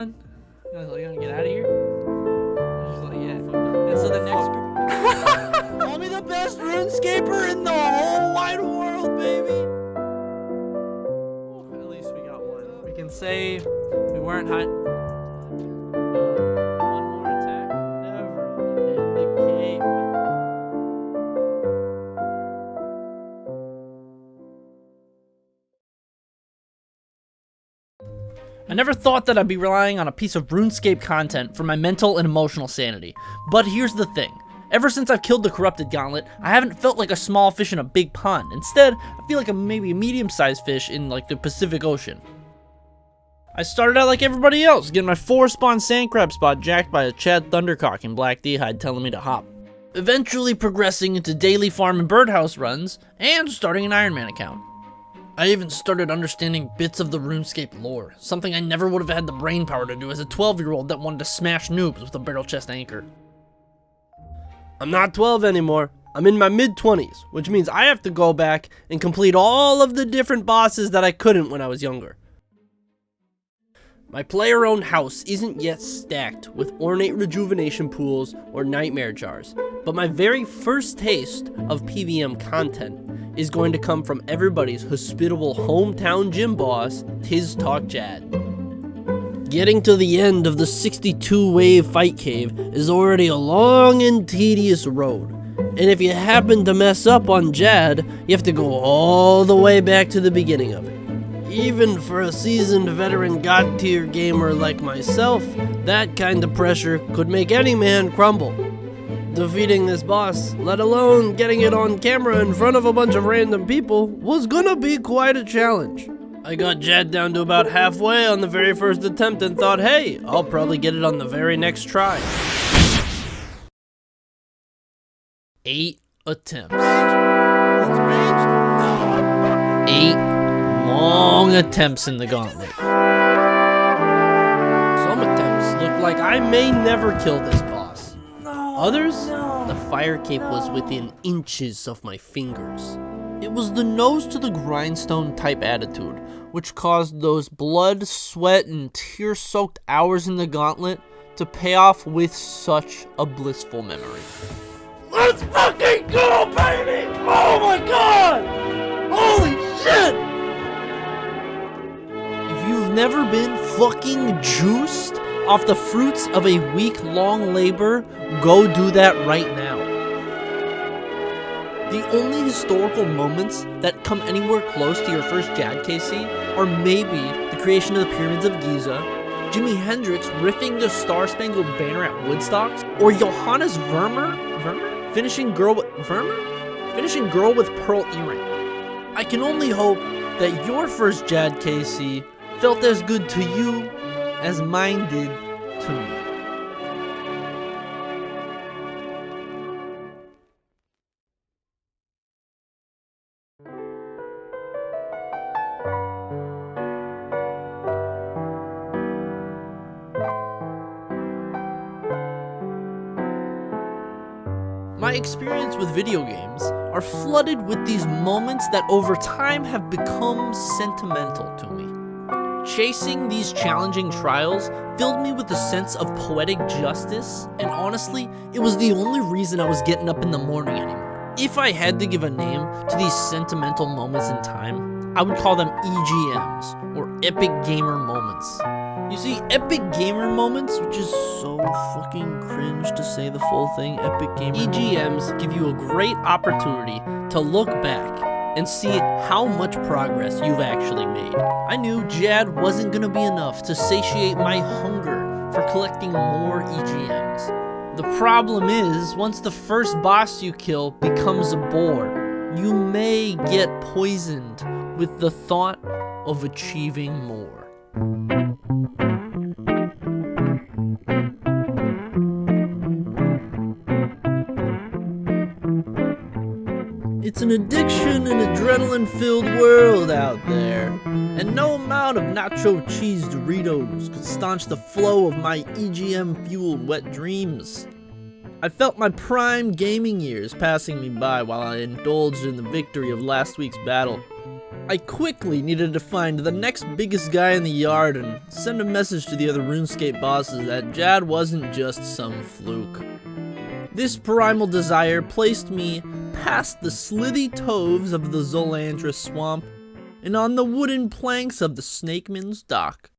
You gonna get out of here? She's like, yeah. And so the next group. Call me the best RuneScaper in the whole wide world, baby. At least we got one. We can say we weren't high. One more attack. Never in the game. I never thought that I'd be relying on a piece of RuneScape content for my mental and emotional sanity. But here's the thing. Ever since I've killed the corrupted gauntlet, I haven't felt like a small fish in a big pond. Instead, I feel like maybe a medium-sized fish in like the Pacific Ocean. I started out like everybody else, getting my 4-spawn sandcrab spot jacked by a Chad Thundercock in Black D'hide telling me to hop. Eventually progressing into daily farm and birdhouse runs, and starting an Iron Man account. I even started understanding bits of the RuneScape lore, something I never would have had the brain power to do as a 12-year-old that wanted to smash noobs with a barrel chest anchor. I'm not 12 anymore. I'm in my mid-20s, which means I have to go back and complete all of the different bosses that I couldn't when I was younger. My player-owned house isn't yet stacked with ornate rejuvenation pools or nightmare jars, but my very first taste of PVM content is going to come from everybody's hospitable hometown gym boss, Tiz Talk Jad. Getting to the end of the 62-wave fight cave is already a long and tedious road, and if you happen to mess up on Jad, you have to go all the way back to the beginning of it. Even for a seasoned veteran god-tier gamer like myself, that kind of pressure could make any man crumble. Defeating this boss, let alone getting it on camera in front of a bunch of random people, was gonna be quite a challenge. I got Jad down to about halfway on the very first attempt and thought, hey, I'll probably get it on the very next try. 8 attempts. 8 long attempts in the gauntlet. Some attempts look like I may never kill this boss. Others, the fire cape was within inches of my fingers. It was the nose to the grindstone type attitude, which caused those blood, sweat, and tear-soaked hours in the gauntlet to pay off with such a blissful memory. Let's fucking go, baby! Oh my god! Holy shit! If you've never been fucking juiced off the fruits of a week-long labor, go do that right now. The only historical moments that come anywhere close to your first Jad KC are maybe the creation of the Pyramids of Giza, Jimi Hendrix riffing the Star-Spangled Banner at Woodstocks, or Johannes Vermeer finishing Girl with Pearl Earring. I can only hope that your first Jad KC felt as good to you as mine did to me. My experience with video games are flooded with these moments that over time have become sentimental to me. Chasing these challenging trials filled me with a sense of poetic justice, and honestly, it was the only reason I was getting up in the morning anymore. If I had to give a name to these sentimental moments in time, I would call them EGMs, or Epic Gamer Moments. You see, Epic Gamer Moments, which is so fucking cringe to say the full thing, Epic Gamer EGMs give you a great opportunity to look back and see how much progress you've actually made. I knew Jad wasn't gonna be enough to satiate my hunger for collecting more EGMs. The problem is, once the first boss you kill becomes a bore, you may get poisoned with the thought of achieving more. It's an addiction and adrenaline-filled world out there, and no amount of nacho cheese Doritos could staunch the flow of my EGM-fueled wet dreams. I felt my prime gaming years passing me by while I indulged in the victory of last week's battle. I quickly needed to find the next biggest guy in the yard and send a message to the other Runescape bosses that Jad wasn't just some fluke. This primal desire placed me past the slithy toves of the Zolandra swamp and on the wooden planks of the Snakeman's dock.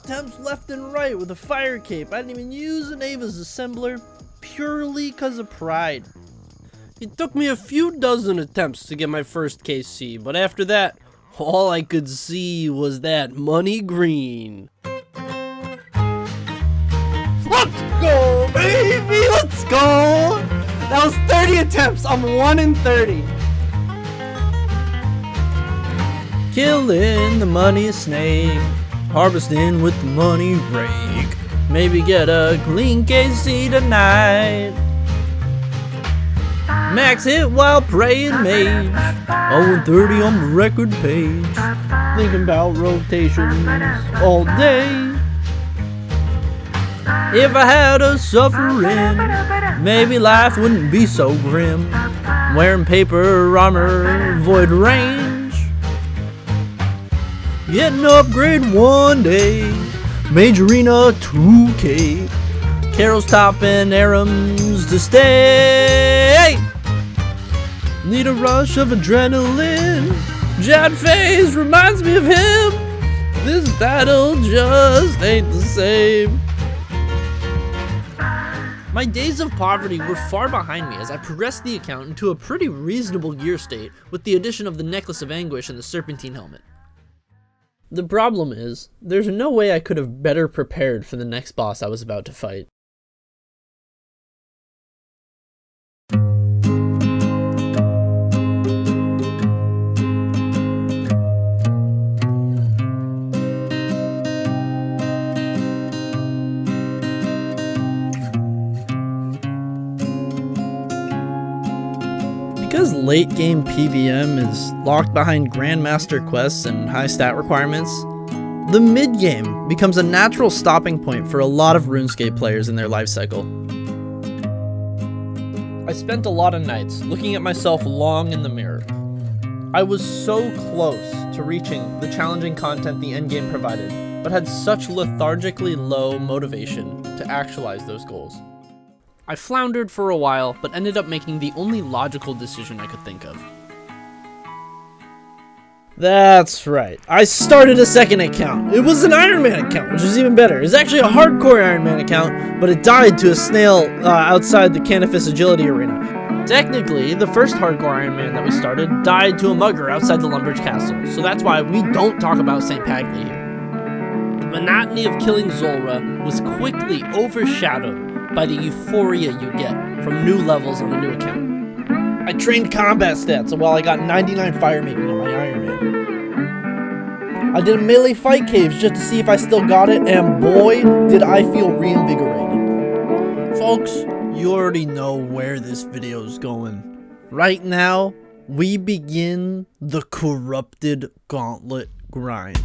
Attempts left and right with a fire cape. I didn't even use an Ava's assembler, purely cause of pride. It took me a few dozen attempts to get my first KC, but after that, all I could see was that money green. Let's go, baby! Let's go! That was 30 attempts. I'm 1 in 30. Killing the money snake. Harvesting with the money rake. Maybe get a clean KC tonight. Max hit while praying mage. 0-30 on the record page. Thinking about rotations all day. If I had a suffering, maybe life wouldn't be so grim. Wearing paper armor, void range. Getting upgrade one day, Majorina 2K, Carol's topping Arams to stay. Need a rush of adrenaline, Jad phase reminds me of him. This battle just ain't the same. My days of poverty were far behind me as I progressed the account into a pretty reasonable gear state with the addition of the Necklace of Anguish and the Serpentine Helmet. The problem is, there's no way I could have better prepared for the next boss I was about to fight. Because late game PVM is locked behind Grandmaster quests and high stat requirements, the mid game becomes a natural stopping point for a lot of RuneScape players in their life cycle. I spent a lot of nights looking at myself long in the mirror. I was so close to reaching the challenging content the endgame provided, but had such lethargically low motivation to actualize those goals. I floundered for a while, but ended up making the only logical decision I could think of. That's right, I started a second account. It was an Iron Man account, which is even better. It's actually a hardcore Iron Man account, but it died to a snail outside the Canifis Agility Arena. Technically, the first hardcore Iron Man that we started died to a mugger outside the Lumbridge Castle, so that's why we don't talk about St. Pagli here. The monotony of killing Zulrah was quickly overshadowed by the euphoria you get from new levels on a new account. I trained combat stats while I got 99 fire making on my Iron Man. I did a melee fight caves just to see if I still got it, and boy, did I feel reinvigorated. Folks, you already know where this video's going. Right now, we begin the Corrupted Gauntlet grind.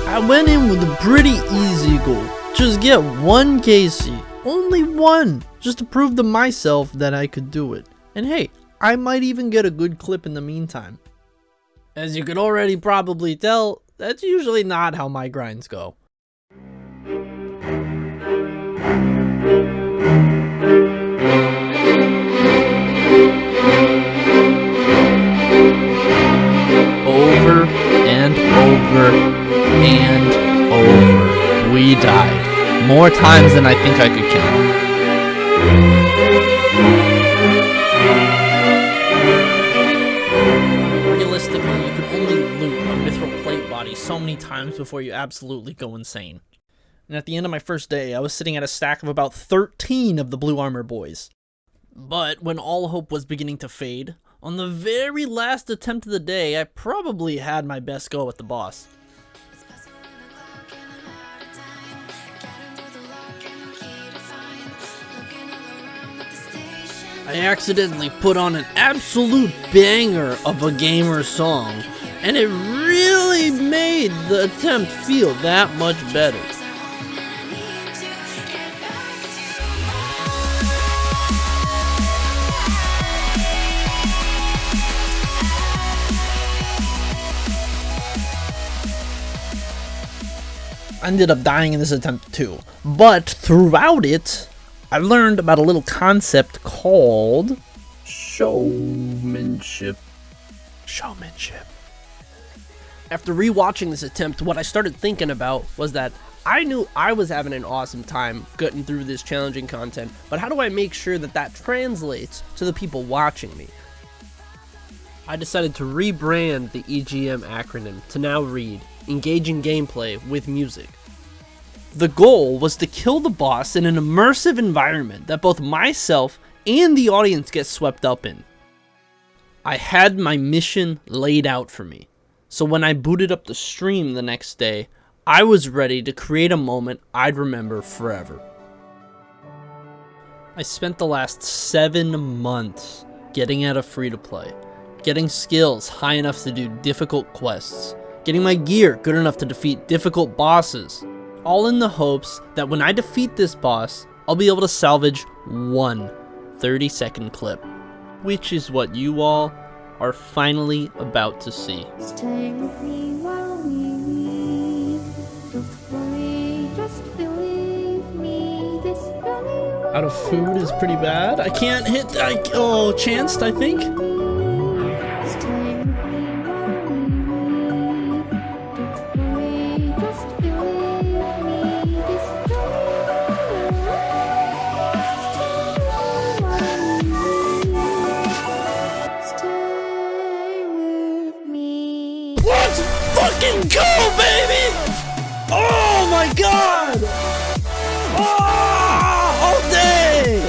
I went in with a pretty easy goal. Just get 1 KC. Only 1. Just to prove to myself that I could do it. And hey, I might even get a good clip in the meantime. As you could already probably tell, that's usually not how my grinds go. Over and over and over, we died. More times than I think I could count. Realistically, you can only loot a mithril plate body so many times before you absolutely go insane. And at the end of my first day, I was sitting at a stack of about 13 of the blue armor boys. But when all hope was beginning to fade, On the very last attempt of the day, I probably had my best go at the boss. I accidentally put on an absolute banger of a gamer song, and it really made the attempt feel that much better. I ended up dying in this attempt too, but throughout it, I learned about a little concept called showmanship. After rewatching this attempt, what I started thinking about was that I knew I was having an awesome time getting through this challenging content, but how do I make sure that that translates to the people watching me? I decided to rebrand the EGM acronym to now read Engaging Gameplay with Music. The goal was to kill the boss in an immersive environment that both myself and the audience get swept up in. I had my mission laid out for me, so when I booted up the stream the next day, I was ready to create a moment I'd remember forever. I spent the last 7 months getting out of free-to-play, getting skills high enough to do difficult quests, getting my gear good enough to defeat difficult bosses, all in the hopes that when I defeat this boss, I'll be able to salvage one 30-second clip, which is what you all are finally about to see. Stay with me while we leave. Don't worry, just believe me. This really Out of food is pretty bad. I can't hit. Oh, chanced, I think. Stay with me while we leave. Don't worry, just believe me. This stay with me. Let's fucking go, baby! Oh my god! Oh, all day!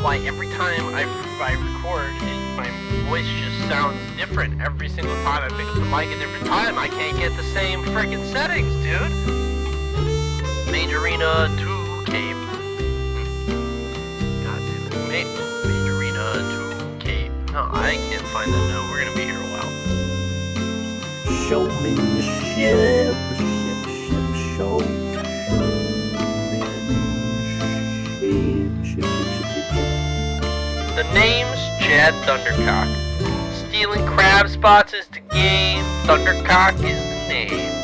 Why every time I record, my voice just sounds different every single time I pick up the mic a different time. I can't get the same freaking settings, dude. Mage Arena 2 Cape. God damn it. Mage Arena 2 Cape. No, I can't find that note. We're gonna be here a while. Showmanship. The name's Chad Thundercock. Stealing crab spots is the game. Thundercock is the name.